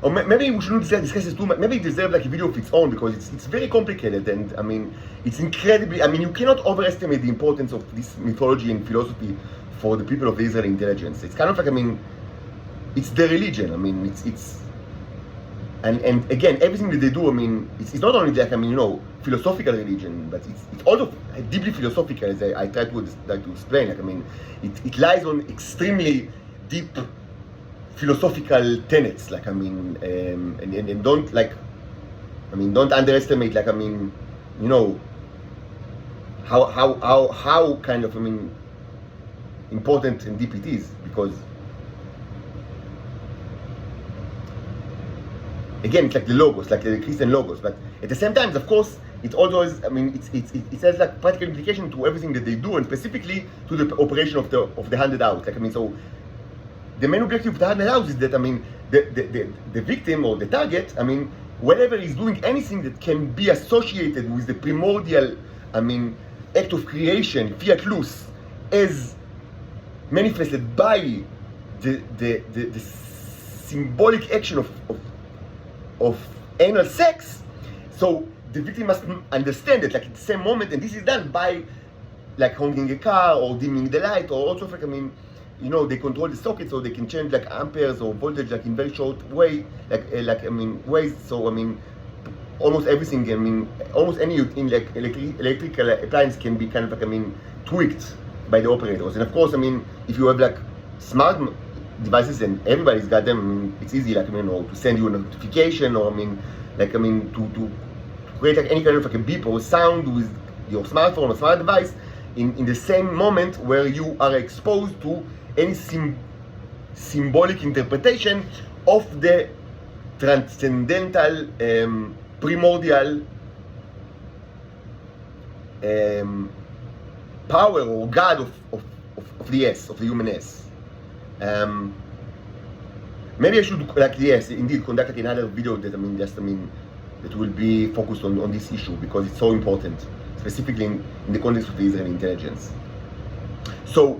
Or maybe we shouldn't discuss this too much. Maybe it deserves like a video of its own, because it's very complicated, and I mean, it's incredibly, I mean, you cannot overestimate the importance of this mythology and philosophy for the people of the Israeli intelligence. It's kind of like, I mean, it's their religion. I mean, it's and again, everything that they do, I mean, it's not only like, I mean, you know, philosophical religion, but it's also deeply philosophical, as I try to explain. Like, I mean, it lies on extremely deep philosophical tenets, like, I mean, and don't, like, I mean, don't underestimate, like, I mean, you know, how kind of, I mean, important and deep it is, because again, it's like the logos, like the Christian logos, but at the same time, of course, it also is, I mean, it has like practical implication to everything that they do, and specifically to the operation of the handed out. Like, I mean, so the main objective of the haunted house is that, I mean, the victim or the target, I mean, whenever he's doing anything that can be associated with the primordial, I mean, act of creation, fiat lux, as manifested by the symbolic action of anal sex, so the victim must understand that, like, at the same moment, and this is done by, like, honking a car or dimming the light, or also, like, I mean, you know, they control the socket so they can change, like, amperes or voltage, like, in very short way, like I mean, ways. So I mean, almost everything, I mean, almost any in like electrical appliance can be kind of, like, I mean, tweaked by the operators. And of course, I mean, if you have, like, smart devices and everybody's got them, I mean, it's easy, like, I mean, or to send you a notification, or I mean, like, I mean, to create, like, any kind of, like, a beep or sound with your smartphone or smart device in the same moment where you are exposed to any symbolic interpretation of the transcendental, primordial power or God of the S, of the human S. Maybe I should, like, yes, indeed, conduct, like, another video that, I mean, just, I mean, that will be focused on this issue, because it's so important, specifically in the context of the Israeli intelligence. So,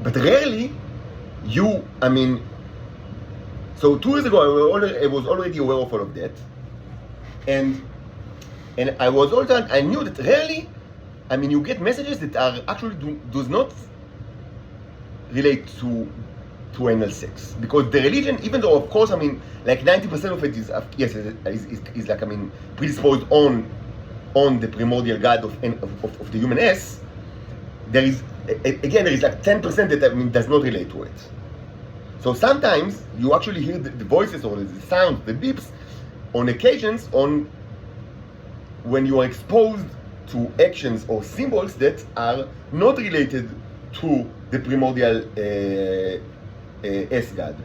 but rarely I mean, so 2 years ago I was already aware of all of that, and I was also, I knew that rarely, I mean, you get messages that are actually does not relate to anal sex, because the religion, even though of course, I mean, like 90% of it is, yes, is like, I mean, predisposed on the primordial God of the human S, there is, again, there is like 10% that, I mean, does not relate to it. So sometimes you actually hear the voices or the sounds, the beeps, on occasions when you are exposed to actions or symbols that are not related to the primordial S God.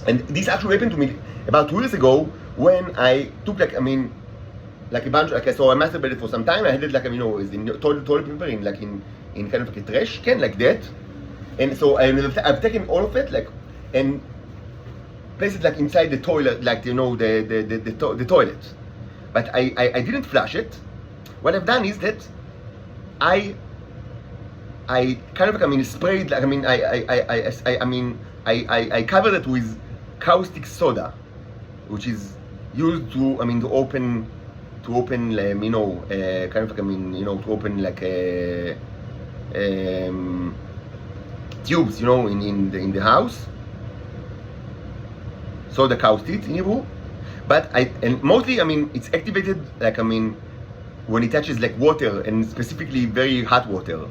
And this actually happened to me about 2 years ago, when I took, like, I mean, like a bunch, like, so I masturbated for some time. I had it, like, I mean, you know, in toilet paper, in, like, in kind of like a trash can, like that. And so I've taken all of it, like, and placed it, like, inside the toilet, like, you know, the toilet. But I didn't flush it. What I've done is that I kind of, like, I mean, sprayed, like, I mean, I covered it with caustic soda, which is used to, I mean, to open, you know, kind of, like, I mean, you know, to open, like, tubes, you know, in the house. Soda caustic in Hebrew. But and mostly, I mean, it's activated, like, I mean, when it touches, like, water, and specifically very hot water,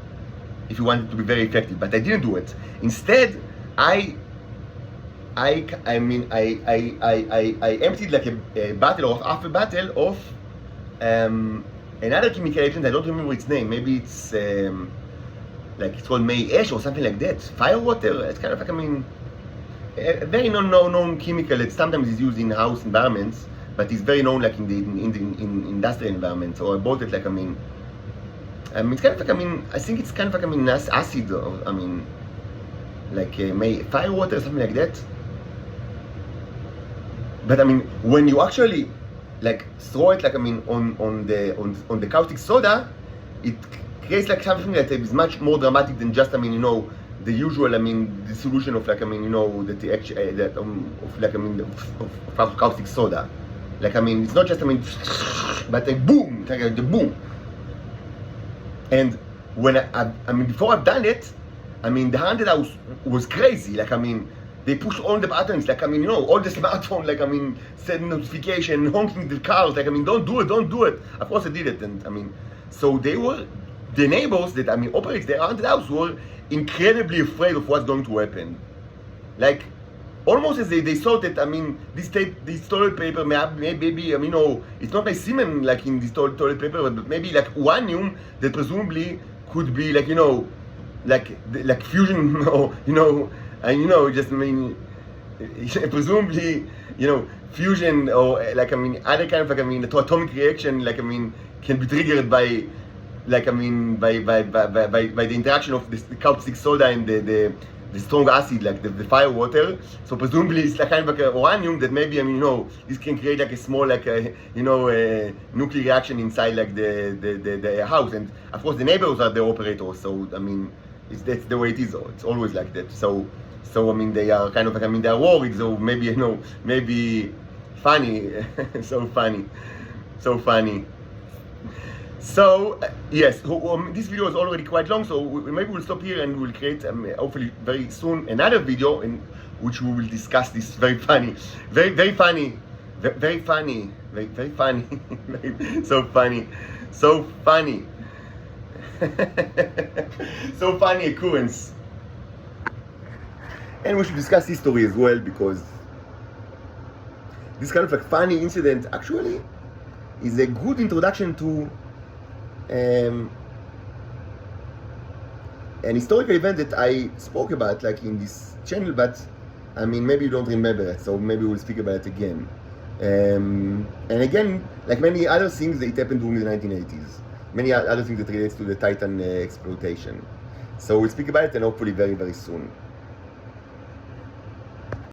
if you want it to be very effective. But I didn't do it. Instead, I emptied, like, a bottle, or half a bottle of another chemical agent. I don't remember its name. Maybe it's like, it's called May Ash or something like that. Fire water. It's kind of, like, I mean, a very known chemical that sometimes is used in house environments, but it's very known, like, in industrial environments. So I bought it, like, I mean, it's kind of, like, I mean, I think it's kind of, like, I mean, acid, or, I mean, like, fire water or something like that. But I mean, when you actually, like, throw it, like, I mean, on the caustic soda, it creates, like, something that is much more dramatic than just, I mean, you know, the usual, I mean, the solution of, like, I mean, you know, of, like, I mean, of caustic soda. Like, I mean, it's not just, I mean, but like, boom, like the boom. And when I mean, before I've done it, I mean, the haunted house was crazy. Like, I mean, they push all the buttons, like, I mean, you know, all the smartphone, like, I mean, send notification, honking the cars, like, I mean, don't do it. Of course I did it, and I mean, so they were, the neighbors that, I mean, operates the haunted house were incredibly afraid of what's going to happen. Like, almost as they thought that, I mean, this toilet paper, maybe, I mean, you know, it's not my semen, like, in this toilet paper, but maybe, like, uranium that presumably could be, like, you know, like fusion, or, you know, and, you know, just, I mean, presumably, you know, fusion, or, like, I mean, other kind of, like, I mean, the atomic reaction, like, I mean, can be triggered by like I mean, by the interaction of the caustic soda and the strong acid, like the fire water. So presumably it's like kind of like a uranium that maybe, I mean, you know, this can create like a small, like a, you know, nuclear reaction inside like the house. And of course the neighbors are the operators. So I mean, that's the way it is. It's always like that. So I mean, they are kind of like, I mean, they are worried. So maybe, you know, maybe funny, so funny. So yes, this video is already quite long, so maybe we'll stop here and we'll create hopefully very soon another video in which we will discuss this very funny, very funny, very funny, very funny, so funny, so funny, so funny occurrence. And we should discuss history as well, because this kind of like funny incident actually is a good introduction to an historical event that I spoke about like in this channel, but I mean, maybe you don't remember it, so maybe we'll speak about it again. And again, like many other things, it happened during the 1980s. Many other things that relates to the Titan exploitation. So we'll speak about it, and hopefully very soon.